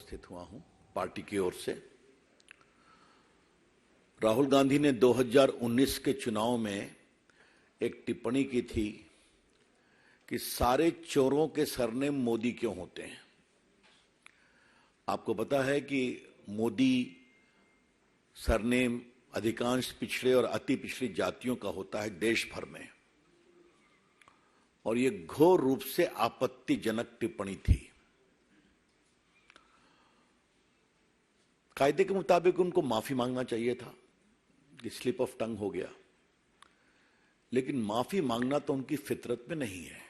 उपस्थित हुआ हूं पार्टी की ओर से। राहुल गांधी ने 2019 के चुनाव में एक टिप्पणी की थी कि सारे चोरों के सरनेम मोदी क्यों होते हैं। आपको पता है कि मोदी सरनेम अधिकांश पिछड़े और अति पिछड़ी जातियों का होता है देश भर में, और ये घोर रूप से आपत्तिजनक टिप्पणी थी। कायदे के मुताबिक उनको माफी मांगना चाहिए था, कि स्लिप ऑफ टंग हो गया, लेकिन माफी मांगना तो उनकी फितरत में नहीं है।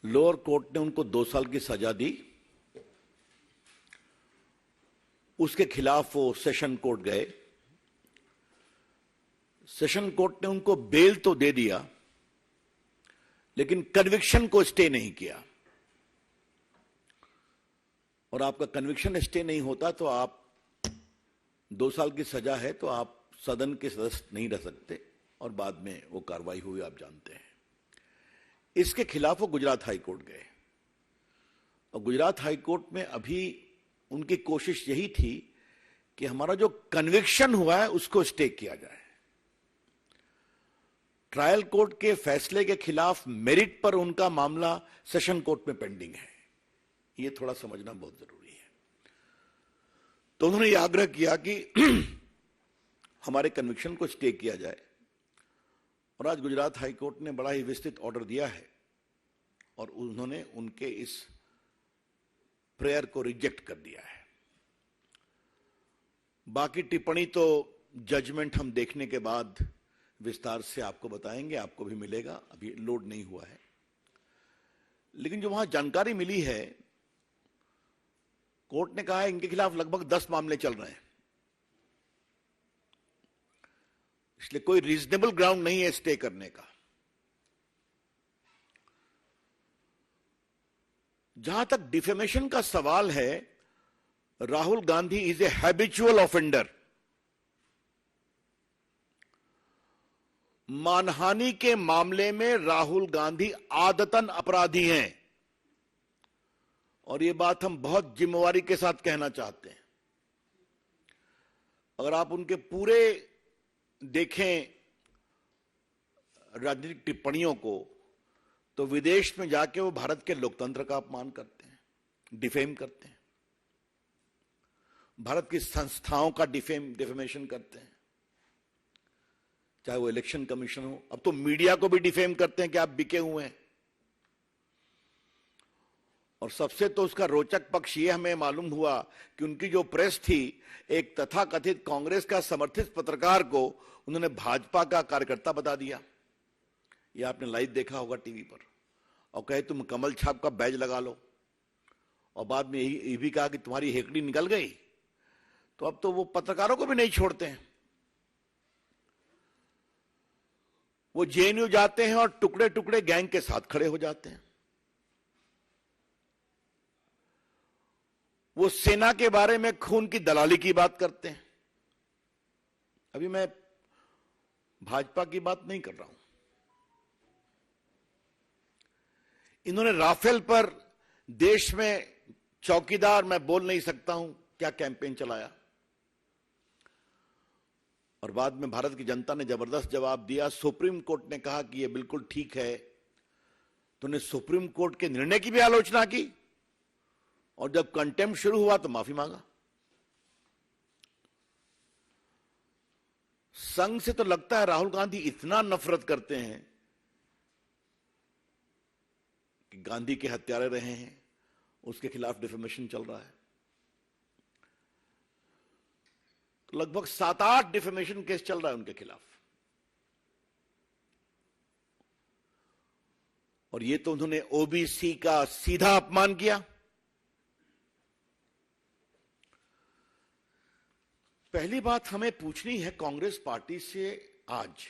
लोअर कोर्ट ने उनको 2 साल की सजा दी, उसके खिलाफ वो सेशन कोर्ट गए। सेशन कोर्ट ने उनको बेल तो दे दिया, लेकिन कन्विक्शन को स्टे नहीं किया। और आपका कन्विक्शन स्टे नहीं होता तो आप 2 साल की सजा है तो आप सदन के सदस्य नहीं रह सकते, और बाद में वो कार्रवाई हुई आप जानते हैं। इसके खिलाफ वो गुजरात हाई कोर्ट गए, और गुजरात हाई कोर्ट में अभी उनकी कोशिश यही थी कि हमारा जो कन्विक्शन हुआ है उसको स्टे किया जाए। ट्रायल कोर्ट के फैसले के खिलाफ मेरिट पर उनका मामला सेशन कोर्ट में पेंडिंग है। ये थोड़ा समझना बहुत जरूरी है। तो उन्होंने यह आग्रह किया कि हमारे कन्विक्शन को स्टे किया जाए, और आज गुजरात हाई कोर्ट ने बड़ा ही विस्तृत ऑर्डर दिया है, और उन्होंने उनके इस प्रेयर को रिजेक्ट कर दिया है। बाकी टिप्पणी तो जजमेंट हम देखने के बाद विस्तार से आपको बताएंगे, आपको भी मिलेगा, अभी लोड नहीं हुआ है। लेकिन जो वहां जानकारी मिली है, कोर्ट ने कहा है इनके खिलाफ लगभग 10 मामले चल रहे हैं, इसलिए कोई रीजनेबल ग्राउंड नहीं है स्टे करने का। जहां तक डिफेमेशन का सवाल है, Rahul Gandhi is a habitual offender. मानहानि के मामले में राहुल गांधी आदतन अपराधी हैं, और यह बात हम बहुत जिम्मेवारी के साथ कहना चाहते हैं। अगर आप उनके पूरे देखें राजनीतिक टिप्पणियों को, तो विदेश में जाके वो भारत के लोकतंत्र का अपमान करते हैं, डिफेम करते हैं, भारत की संस्थाओं का डिफेमेशन करते हैं, चाहे वो इलेक्शन कमीशन हो। अब तो मीडिया को भी डिफेम करते हैं कि आप बिके हुए हैं। और सबसे तो उसका रोचक पक्ष ये हमें मालूम हुआ कि उनकी जो प्रेस थी, एक तथाकथित कांग्रेस का समर्थित पत्रकार को उन्होंने भाजपा का कार्यकर्ता बता दिया। ये आपने लाइव देखा होगा टीवी पर, और कहे तुम कमल छाप का बैज लगा लो, और बाद में यही भी कहा कि तुम्हारी हेकड़ी निकल गई। तो अब तो वो पत्रकारों को भी नहीं छोड़ते हैं। वो जेएनयू जाते हैं और टुकड़े टुकड़े गैंग के साथ खड़े हो जाते हैं। वो सेना के बारे में खून की दलाली की बात करते हैं। अभी मैं भाजपा की बात नहीं कर रहा हूं। इन्होंने राफेल पर देश में चौकीदार मैं बोल नहीं सकता हूं क्या कैंपेन चलाया, और बाद में भारत की जनता ने जबरदस्त जवाब दिया। सुप्रीम कोर्ट ने कहा कि यह बिल्कुल ठीक है, तो उन्होंने सुप्रीम कोर्ट के निर्णय की भी आलोचना की, और जब कंटेम्प्ट शुरू हुआ तो माफी मांगा। संघ से तो लगता है राहुल गांधी इतना नफरत करते हैं कि गांधी के हत्यारे रहे हैं, उसके खिलाफ डिफेमेशन चल रहा है। तो लगभग 7-8 डिफेमेशन केस चल रहा है उनके खिलाफ, और ये तो उन्होंने ओबीसी का सीधा अपमान किया। पहली बात हमें पूछनी है कांग्रेस पार्टी से, आज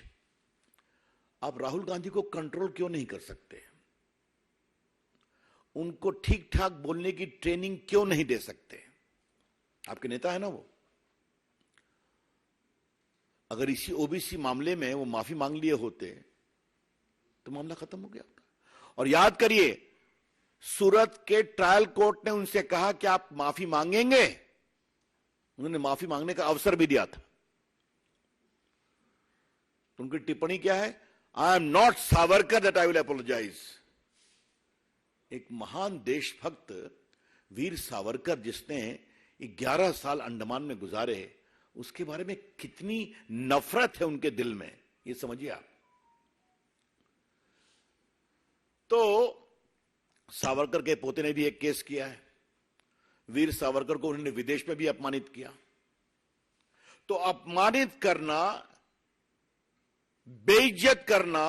आप राहुल गांधी को कंट्रोल क्यों नहीं कर सकते? उनको ठीक ठाक बोलने की ट्रेनिंग क्यों नहीं दे सकते? आपके नेता है ना वो। अगर इसी ओबीसी मामले में वो माफी मांग लिए होते तो मामला खत्म हो गया होता। और याद करिए, सूरत के ट्रायल कोर्ट ने उनसे कहा कि आप माफी मांगेंगे, उन्होंने माफी मांगने का अवसर भी दिया था। तो उनकी टिप्पणी क्या है? I am not Savarkar that I will apologize. एक महान देशभक्त वीर सावरकर जिसने 11 साल अंडमान में गुजारे, उसके बारे में कितनी नफरत है उनके दिल में, ये समझिए आप। तो सावरकर के पोते ने भी एक केस किया है। वीर सावरकर को उन्होंने विदेश में भी अपमानित किया। तो अपमानित करना, बेइज्जत करना,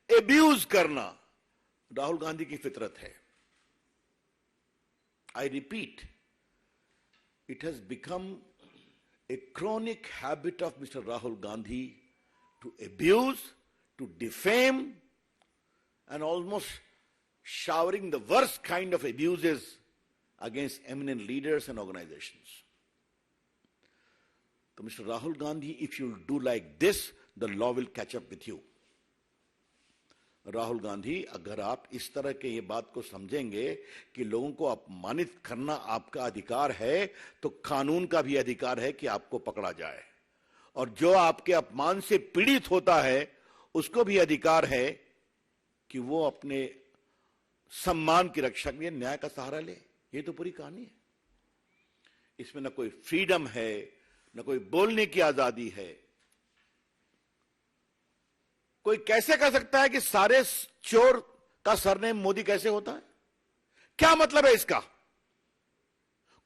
एब्यूज करना राहुल गांधी की फितरत है। I repeat, it has become a chronic habit of Mr. Rahul Gandhi to abuse, to defame, and almost showering the worst kind of abuses against eminent leaders and organizations. So, Mr. Rahul Gandhi, if you do like this, the law will catch up with you. Rahul Gandhi, अगर आप इस तरह के ये बात को समझेंगे कि लोगों को अपमानित करना आपका अधिकार है, तो कानून का भी अधिकार है कि आपको पकड़ा जाए। और जो आपके अपमान से पीड़ित होता है, उसको भी अधिकार है कि वो अपने सम्मान की रक्षा के लिए न्याय का सहारा ले। ये तो पूरी कहानी है। इसमें न कोई फ्रीडम है, न कोई बोलने की आजादी है। कोई कैसे कह सकता है कि सारे चोर का सरनेम मोदी कैसे होता है? क्या मतलब है इसका?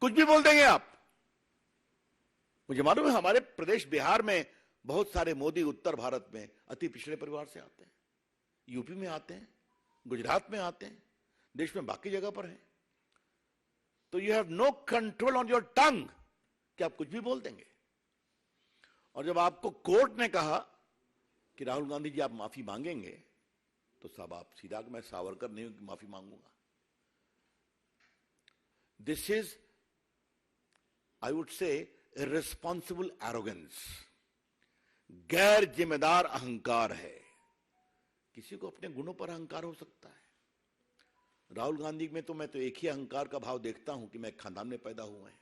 कुछ भी बोल देंगे आप। मुझे मालूम है हमारे प्रदेश बिहार में बहुत सारे मोदी उत्तर भारत में अति पिछड़े परिवार से आते हैं, यूपी में आते हैं, गुजरात में आते हैं, देश में बाकी जगह पर हैं। तो you have no control on your tongue कि आप कुछ भी बोल देंगे। और जब आपको कोर्ट ने कहा कि राहुल गांधी जी आप माफी मांगेंगे, तो साहब आप सीधा, मैं सावरकर नहीं हूं कि माफी मांगूंगा। This is, I would say, irresponsible arrogance, गैर जिम्मेदार अहंकार है। किसी को अपने गुणों पर अहंकार हो सकता है। राहुल गांधी में तो मैं तो एक ही अहंकार का भाव देखता हूं कि मैं खानदान में पैदा हुए हैं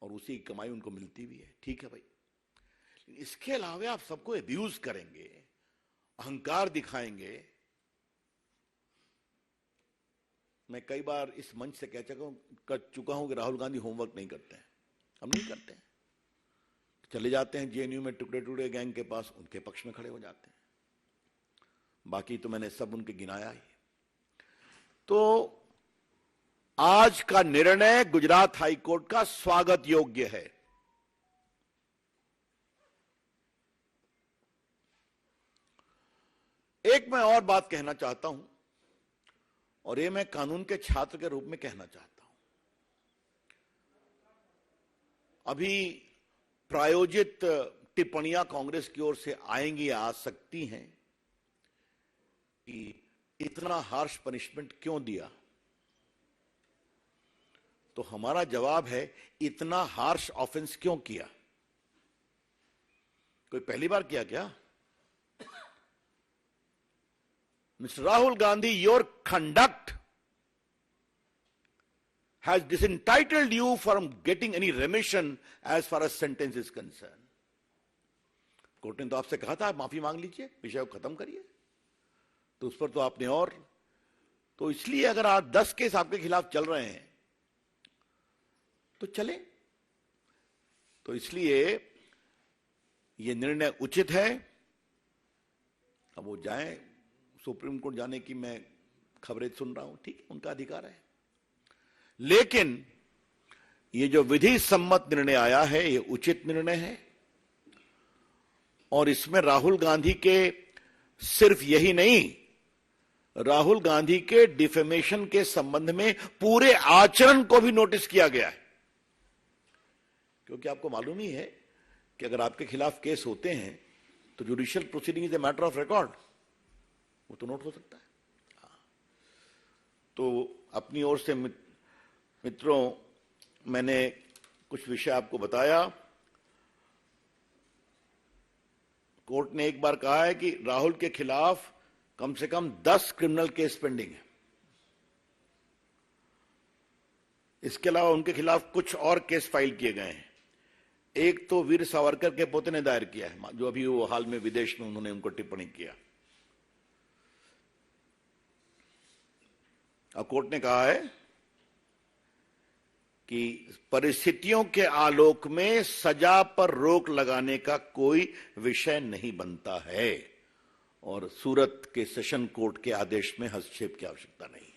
और उसी की कमाई उनको मिलती भी है। ठीक है भाई, इसके अलावा आप सबको एब्यूज करेंगे, अहंकार दिखाएंगे। मैं कई बार इस मंच से कह चुका हूं कि राहुल गांधी होमवर्क नहीं करते हैं। हम नहीं करते हैं, चले जाते हैं जेएनयू में टुकड़े टुकड़े गैंग के पास, उनके पक्ष में खड़े हो जाते हैं। बाकी तो मैंने सब उनके गिनाया ही। तो आज का निर्णय गुजरात हाईकोर्ट का स्वागत योग्य है। एक मैं और बात कहना चाहता हूं, और ये मैं कानून के छात्र के रूप में कहना चाहता हूं। अभी प्रायोजित टिप्पणियां कांग्रेस की ओर से आएंगी, आ सकती हैं कि इतना हार्श पनिशमेंट क्यों दिया। तो हमारा जवाब है, इतना हार्श ऑफेंस क्यों किया? कोई पहली बार किया क्या? Mr. Rahul Gandhi, your conduct has disentitled you from getting any remission as far as sentence is concerned. Court ने तो आपसे कहा था आप माफी मांग लीजिए, विषय को खत्म करिए, तो उस पर तो आपने और, तो इसलिए अगर आज 10 केस आपके खिलाफ चल रहे हैं तो चले। तो इसलिए ये निर्णय उचित है। अब वो जाएं, सुप्रीम कोर्ट जाने की मैं खबरें सुन रहा हूं, ठीक है, उनका अधिकार है। लेकिन ये जो विधि सम्मत निर्णय आया है, ये उचित निर्णय है। और इसमें राहुल गांधी के सिर्फ यही नहीं, राहुल गांधी के डिफेमेशन के संबंध में पूरे आचरण को भी नोटिस किया गया है। क्योंकि आपको मालूम ही है कि अगर आपके खिलाफ केस होते हैं तो judicial proceeding is a matter of record, वो तो नोट हो सकता है। तो अपनी ओर से मित्रों, मैंने कुछ विषय आपको बताया। कोर्ट ने एक बार कहा है कि राहुल के खिलाफ कम से कम 10 क्रिमिनल केस पेंडिंग है। इसके अलावा उनके खिलाफ कुछ और केस फाइल किए गए हैं। एक तो वीर सावरकर के पोते ने दायर किया है, जो अभी वो हाल में विदेश में उन्होंने उनको टिप्पणी किया। और कोर्ट ने कहा है कि परिस्थितियों के आलोक में सजा पर रोक लगाने का कोई विषय नहीं बनता है और सूरत के सेशन कोर्ट के आदेश में हस्तक्षेप की आवश्यकता नहीं।